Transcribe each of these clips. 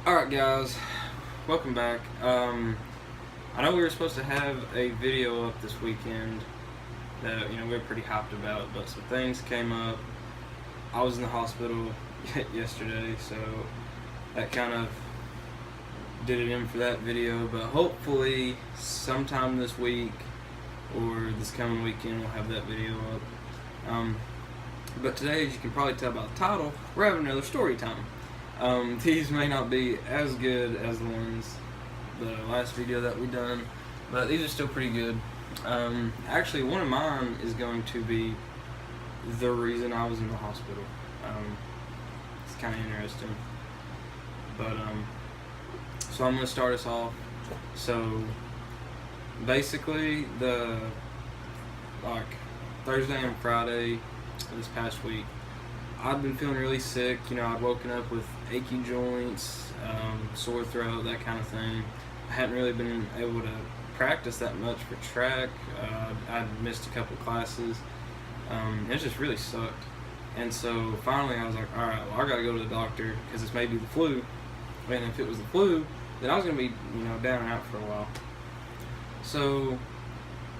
Alright guys, welcome back. I know we were supposed to have a video up this weekend that we were pretty hyped about, but some things came up. I was in the hospital yesterday, so that kind of did it in for that video, but hopefully sometime this week or this coming weekend we'll have that video up. But today, as you can probably tell by the title, we're having another story time. These may not be as good as the ones, the last video that we done, but these are still pretty good. Actually, one of mine is going to be the reason I was in the hospital. It's kind of interesting, but so I'm gonna start us off. So basically, Thursday and Friday this past week, I've been feeling really sick. I'd woken up with achy joints, sore throat, that kind of thing. I hadn't really been able to practice that much for track. I'd missed a couple classes. It just really sucked. And so finally I was like, alright, well, I gotta go to the doctor because this may be the flu. And if it was the flu, then I was gonna be, down and out for a while. So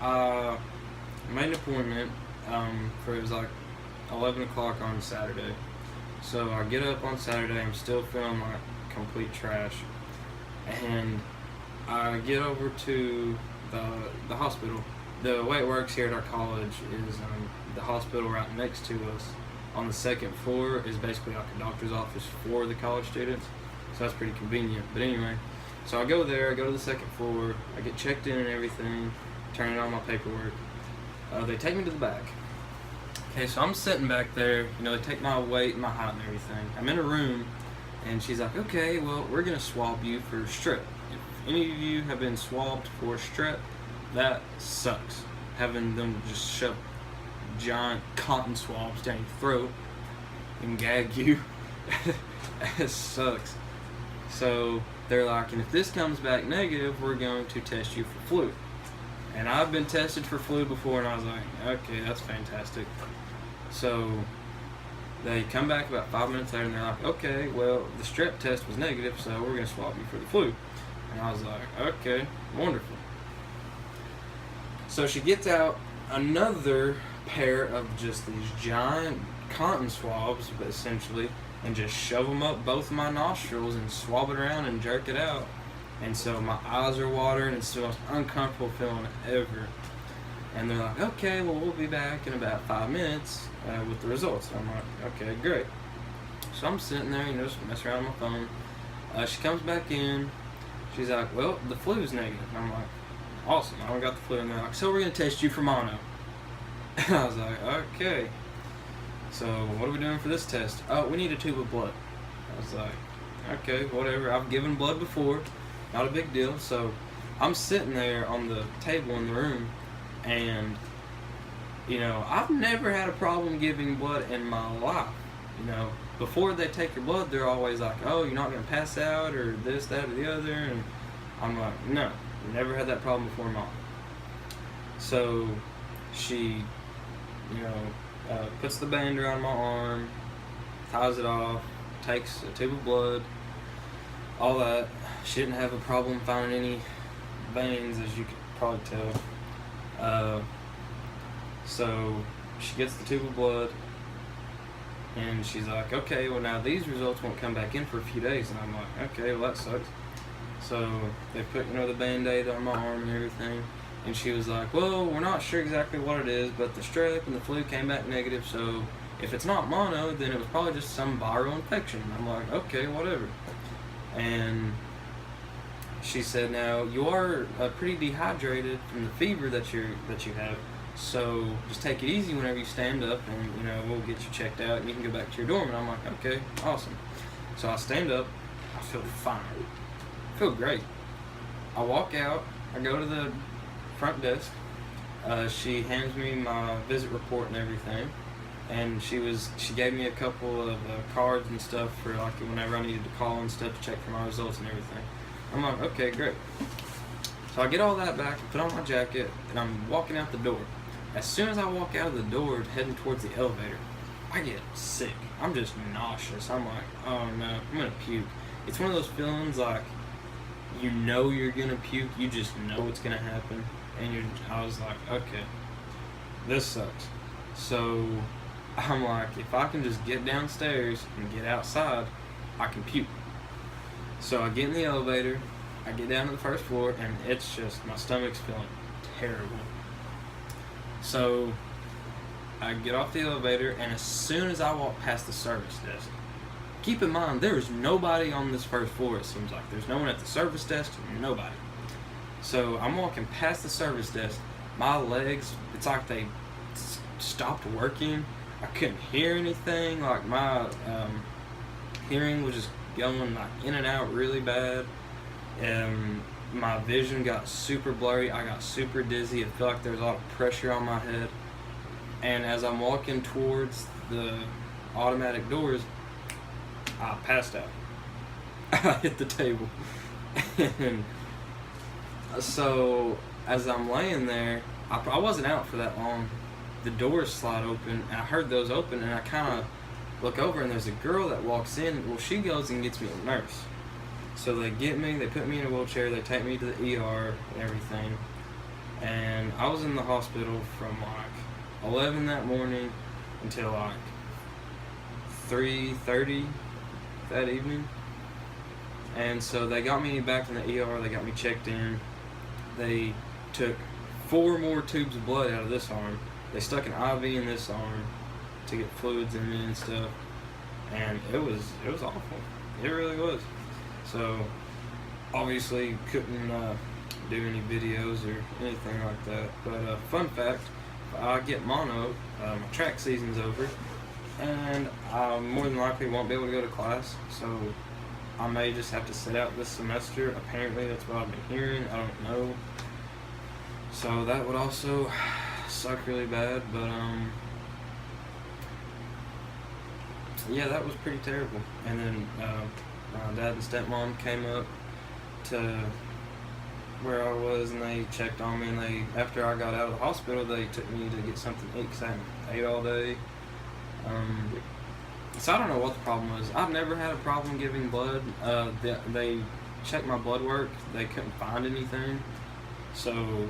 I made an appointment for, it was like 11 o'clock on Saturday. So I get up on Saturday, I'm still feeling like complete trash, and I get over to the hospital. The way it works here at our college is the hospital right next to us on the second floor is basically like a doctor's office for the college students, so that's pretty convenient. But anyway, so I go there, I go to the second floor, I get checked in and everything, turn in all my paperwork. They take me to the back. Okay, so I'm sitting back there, they take my weight and my height and everything. I'm in a room, and she's like, okay, well, we're going to swab you for strep. If any of you have been swabbed for strep, that sucks. Having them just shove giant cotton swabs down your throat and gag you, it sucks. So they're like, and if this comes back negative, we're going to test you for flu. And I've been tested for flu before, and I was like, okay, that's fantastic. So they come back about 5 minutes later, and they're like, okay, well, the strep test was negative, so we're going to swab you for the flu. And I was like, okay, wonderful. So she gets out another pair of just these giant cotton swabs, essentially, and just shove them up both of my nostrils and swab it around and jerk it out. And so my eyes are watering, and it's the most uncomfortable feeling ever. And they're like, okay, well, we'll be back in about 5 minutes with the results. And I'm like, okay, great. So I'm sitting there, just messing around on my phone. She comes back in. She's like, well, the flu's negative. And I'm like, awesome, I don't got the flu. And they're like, so we're going to test you for mono. And I was like, okay. So what are we doing for this test? Oh, we need a tube of blood. I was like, okay, whatever. I've given blood before. Not a big deal. So I'm sitting there on the table in the room, and I've never had a problem giving blood in my life. Before they take your blood, they're always like, oh, you're not going to pass out or this, that, or the other. And I'm like, no, never had that problem before, Mom. So she puts the band around my arm, ties it off, takes a tube of blood, all that. She didn't have a problem finding any veins, as you could probably tell. So she gets the tube of blood, and she's like, okay, well, now these results won't come back in for a few days. And I'm like, okay, well, that sucks. So they put the band-aid on my arm and everything, and she was like, well, we're not sure exactly what it is, but the strep and the flu came back negative, so if it's not mono, then it was probably just some viral infection. And I'm like, okay, whatever. And she said, now you are pretty dehydrated from the fever that you have, so just take it easy whenever you stand up, and we'll get you checked out and you can go back to your dorm. And I'm like, okay, awesome. So I stand up, I feel fine, I feel great. I walk out, I go to the front desk. She hands me my visit report and everything, and she gave me a couple of cards and stuff for whenever I needed to call and stuff to check for my results and everything. I'm like, okay, great. So I get all that back, put on my jacket, and I'm walking out the door. As soon as I walk out of the door heading towards the elevator, I I get sick. I'm just nauseous. I'm like, oh no, I'm gonna puke. It's one of those feelings like you know you're gonna puke, you just know it's gonna happen, and I was like, okay, this sucks. So I'm like, if I can just get downstairs and get outside, I can puke. So I get in the elevator, I get down to the first floor, and it's just, my stomach's feeling terrible. So I get off the elevator, and as soon as I walk past the service desk, keep in mind, there is nobody on this first floor, it seems like. There's no one at the service desk, nobody. So I'm walking past the service desk, my legs, it's like they stopped working. I couldn't hear anything, like my hearing was just going like in and out really bad, and my vision got super blurry. I got super dizzy. It felt like there was a lot of pressure on my head, and as I'm walking towards the automatic doors, I passed out. I hit the table. And so as I'm laying there, I wasn't out for that long. The doors slide open, and I heard those open, and I kind of look over, and there's a girl that walks in. Well, she goes and gets me a nurse. So they get me, they put me in a wheelchair, they take me to the ER and everything. And I was in the hospital from like 11 that morning until like 3:30 that evening. And so they got me back in the ER, they got me checked in. They took 4 more tubes of blood out of this arm. They stuck an IV in this arm to get fluids in me and stuff, and it was awful. It really was. So obviously couldn't do any videos or anything like that. But fun fact, if I get mono, my track season's over, and I more than likely won't be able to go to class. So I may just have to sit out this semester. Apparently that's what I've been hearing. I don't know. So that would also suck really bad, but yeah, that was pretty terrible. And then my dad and stepmom came up to where I was, and they checked on me, and after I got out of the hospital, they took me to get something to eat because I hadn't ate all day. So I don't know what the problem was. I've never had a problem giving blood. They checked my blood work. They couldn't find anything. So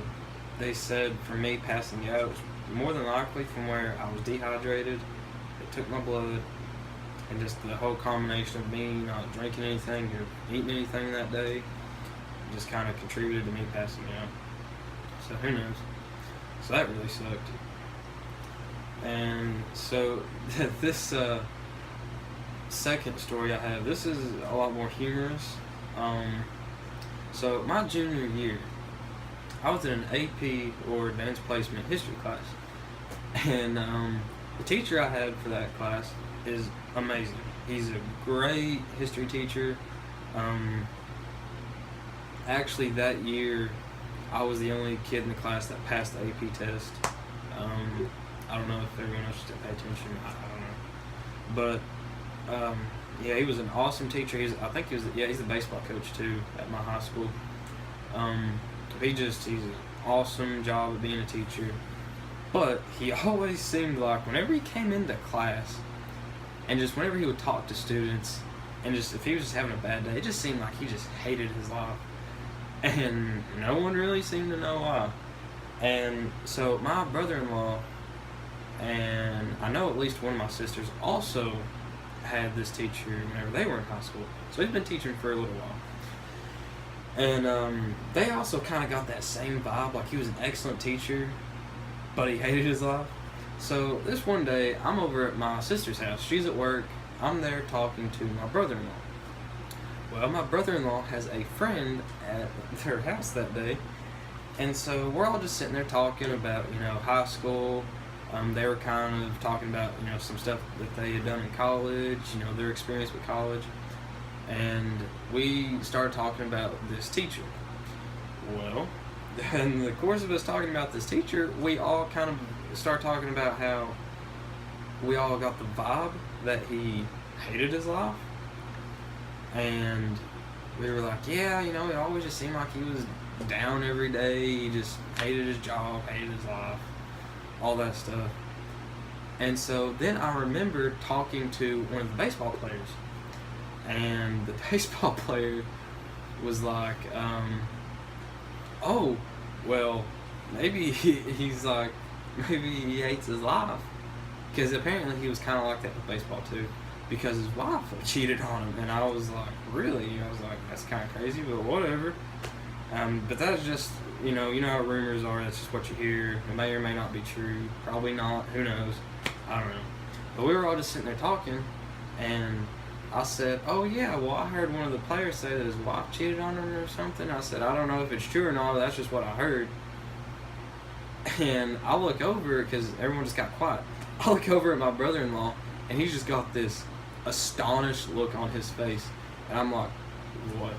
they said for me passing out, it was more than likely from where I was dehydrated. They took my blood, and just the whole combination of me not drinking anything or eating anything that day just kind of contributed to me passing out. So who knows? So that really sucked. And so this second story I have, this is a lot more humorous. So my junior year, I was in an AP or advanced placement history class, and the teacher I had for that class is amazing. He's a great history teacher. Actually, that year, I was the only kid in the class that passed the AP test. I don't know if everyone else didn't pay attention. I don't know. But yeah, he was an awesome teacher. He's the baseball coach too at my high school. He's an awesome job at being a teacher. But he always seemed like whenever he came into class, and just whenever he would talk to students, and just if he was just having a bad day, it just seemed like he just hated his life. And no one really seemed to know why. And so my brother-in-law, and I know at least one of my sisters, also had this teacher whenever they were in high school. So he's been teaching for a little while. And they also kind of got that same vibe, like he was an excellent teacher, but he hated his life. So this one day, I'm over at my sister's house. She's at work. I'm there talking to my brother-in-law. Well, my brother-in-law has a friend at their house that day. And so we're all just sitting there talking about, high school. They were kind of talking about, some stuff that they had done in college, their experience with college. And we started talking about this teacher. Well, in the course of us talking about this teacher, we all kind of started talking about how we all got the vibe that he hated his life. And we were like, yeah, it always just seemed like he was down every day. He just hated his job, hated his life, all that stuff. And so then I remember talking to one of the baseball players, and the baseball player was like, oh, well, maybe he's like, maybe he hates his life. Because apparently he was kind of like that with baseball too, because his wife cheated on him. And I was like, really? I was like, that's kind of crazy, but whatever. But that's just, you know how rumors are. That's just what you hear. It may or may not be true. Probably not. Who knows? I don't know. But we were all just sitting there talking, and I said, oh yeah, well, I heard one of the players say that his wife cheated on him or something. I said, I don't know if it's true or not, but that's just what I heard. And I look over, because everyone just got quiet. I look over at my brother-in-law, and he's just got this astonished look on his face. And I'm like, what?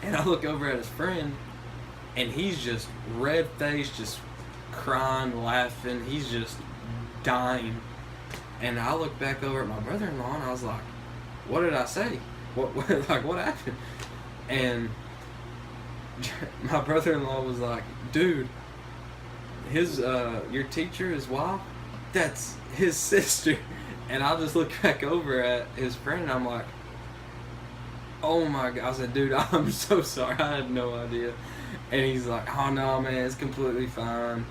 And I look over at his friend, and he's just red-faced, just crying, laughing. He's just dying. And I look back over at my brother-in-law, and I was like, what did I say? What happened? And my brother-in-law was like, dude, your teacher, his wife, that's his sister. And I just look back over at his friend, and I'm like, oh my God. I said, dude, I'm so sorry. I had no idea. And he's like, oh no, man, it's completely fine.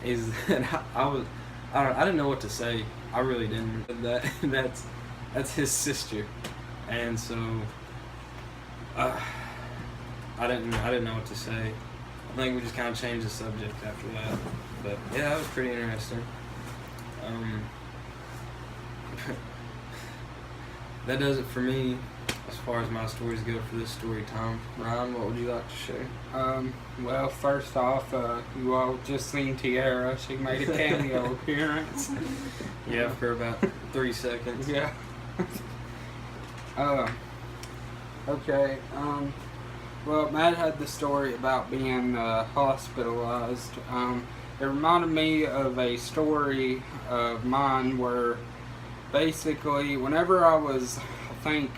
And I didn't know what to say. I really didn't. That's his sister. And so I didn't know what to say. I think we just kind of changed the subject after that. But yeah, that was pretty interesting. That does it for me as far as my stories go for this story time. Ryan, what would you like to share? Well, first off, you all just seen Tiara. She made a cameo appearance. Yeah, for about 3 seconds. Yeah. Okay. Well, Matt had the story about being hospitalized. It reminded me of a story of mine where basically whenever I was, I think,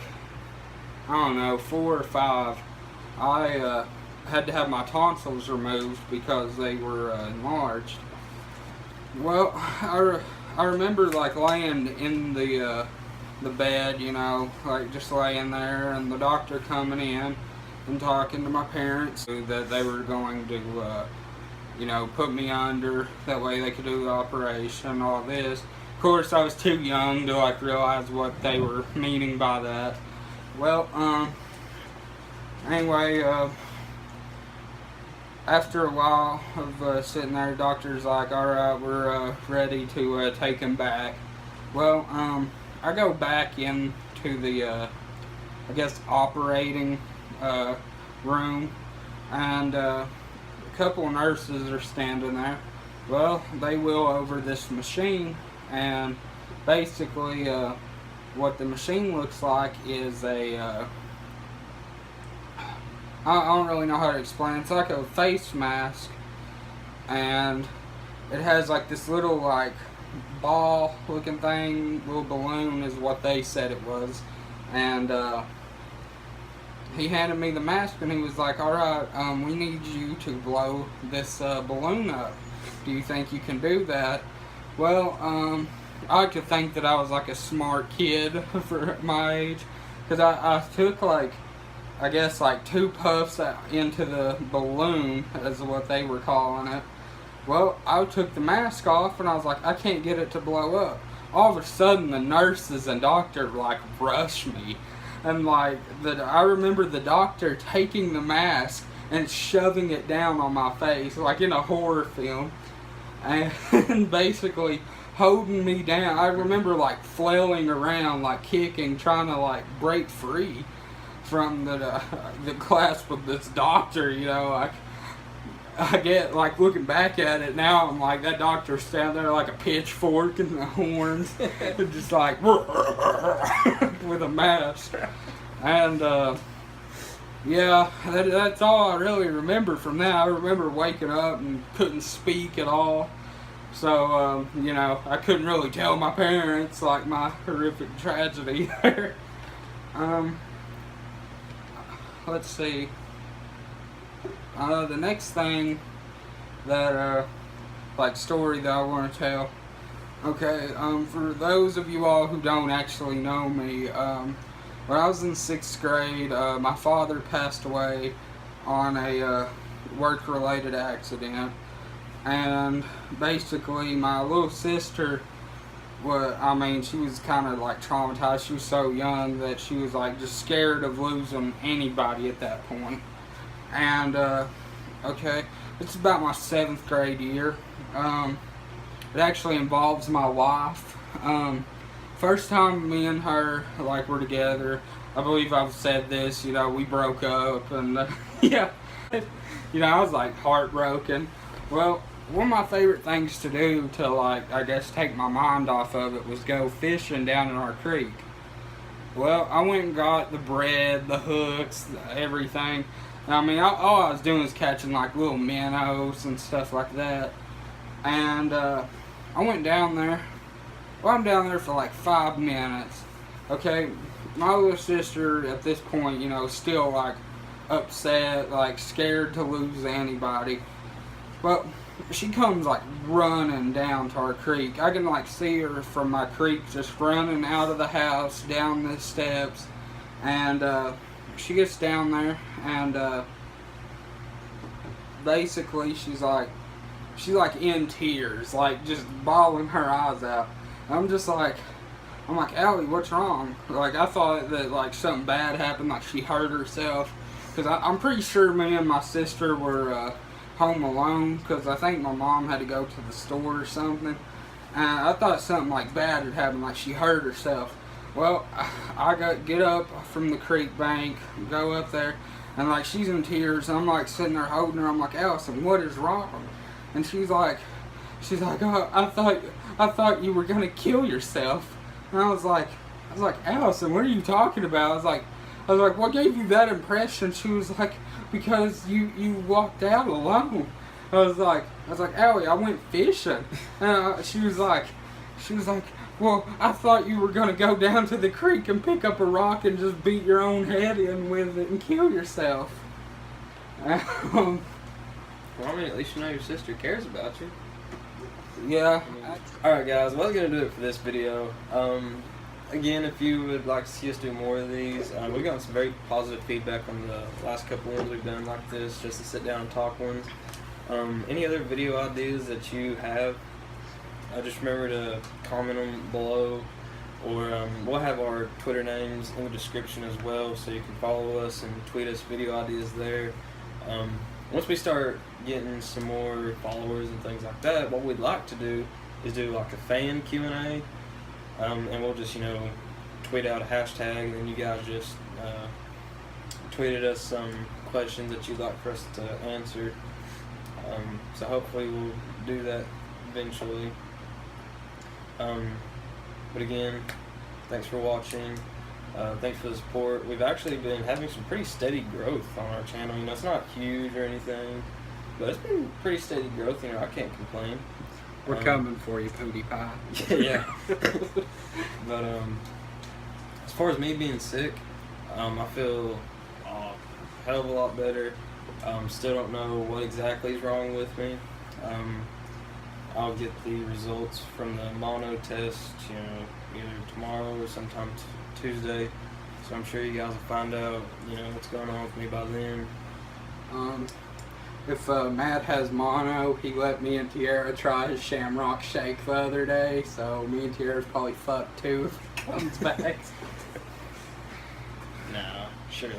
I don't know, 4 or 5, I had to have my tonsils removed because they were enlarged. Well, I remember like laying in the bed, you know, like just laying there, and the doctor coming in and talking to my parents that they were going to, you know, put me under, that way they could do the operation, all this. Of course, I was too young to like realize what they were meaning by that. Well, anyway, after a while of sitting there, the doctor's like, alright, we're ready to take him back. Well, I go back into the, I guess, operating room, and a couple of nurses are standing there. Well, they wheel over this machine, and basically what the machine looks like is a, I don't really know how to explain. It's like a face mask, and it has like this little like ball looking thing, little balloon is what they said it was. And he handed me the mask, and he was like, alright, we need you to blow this balloon up. Do you think you can do that? Well, I like to think that I was like a smart kid for my age, because I took like, I guess like 2 puffs into the balloon, is what they were calling it. Well, I took the mask off, and I was like, I can't get it to blow up. All of a sudden, the nurses and doctor like rushed me, and like I remember the doctor taking the mask and shoving it down on my face, like in a horror film, and basically holding me down. I remember like flailing around, like kicking, trying to like break free from the clasp of this doctor, you know. I get, like, looking back at it now, I'm like, that doctor's standing there like a pitchfork and the horns, just like, with a mask. And, yeah, that's all I really remember from that. I remember waking up and couldn't speak at all. So, you know, I couldn't really tell my parents, like, my horrific tragedy there. Let's see. The next thing that, like, story that I want to tell, Okay, for those of you all who don't actually know me, when I was in 6th grade, my father passed away on a work-related accident, and basically my little sister, she was kind of like traumatized. She was so young that she was like just scared of losing anybody at that point. And okay, it's about my 7th grade year. It actually involves my wife. First time me and her were together, I believe I've said this. We broke up, and yeah, I was like heartbroken. Well, one of my favorite things to do to I guess take my mind off of it was go fishing down in our creek. Well, I went and got the bread, the hooks, everything. All I was doing was catching little minnows and stuff like that. And I went down there. Well, I'm down there for 5 minutes. Okay, my little sister at this point, still upset, scared to lose anybody. But she comes running down to our creek. I can see her from my creek just running out of the house down the steps. And she gets down there, and basically she's in tears, just bawling her eyes out. I'm like, Allie, what's wrong? I thought that something bad happened, she hurt herself, because I'm pretty sure me and my sister were home alone, because I think my mom had to go to the store or something, and I thought something bad had happened, she hurt herself. Well, I get up from the creek bank, go up there, and she's in tears. I'm sitting there holding her. I'm like, Allison, what is wrong? And she's like, oh, I thought you were gonna kill yourself. And I was like, Allison, what are you talking about? I was like, what gave you that impression? She was like, because you walked out alone. I was like, Allie, I went fishing. And she was like, well, I thought you were gonna go down to the creek and pick up a rock and just beat your own head in with it and kill yourself. Well, at least you know your sister cares about you. Yeah. Alright guys, well, that's going to do it for this video. Again, if you would like to see us do more of these, we've gotten some very positive feedback on the last couple ones we've done like this, just to sit down and talk ones. Any other video ideas that you have, just remember to comment them below, or we'll have our Twitter names in the description as well, so you can follow us and tweet us video ideas there. Once we start getting some more followers and things like that, what we'd like to do is do a fan Q&A, and we'll just tweet out a hashtag, and then you guys just tweeted us some questions that you'd like for us to answer. So hopefully we'll do that eventually. But again, thanks for watching. Thanks for the support. We've actually been having some pretty steady growth on our channel. It's not huge or anything, but it's been pretty steady growth. I can't complain. We're coming for you, Pootie Pie. Yeah. But as far as me being sick, I feel a hell of a lot better. Still don't know what exactly is wrong with me. I'll get the results from the mono test, either tomorrow or sometime Tuesday. So I'm sure you guys will find out, what's going on with me by then. If Matt has mono, he let me and Tierra try his shamrock shake the other day, so me and Tierra's probably fucked too if he comes back. No, surely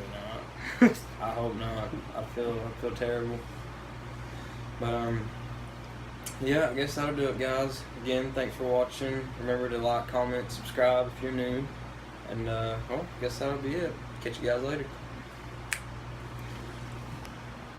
not. I hope not. I feel terrible. But yeah, I guess that'll do it, guys. Again, thanks for watching. Remember to like, comment, subscribe if you're new. And well, I guess that'll be it. Catch you guys later.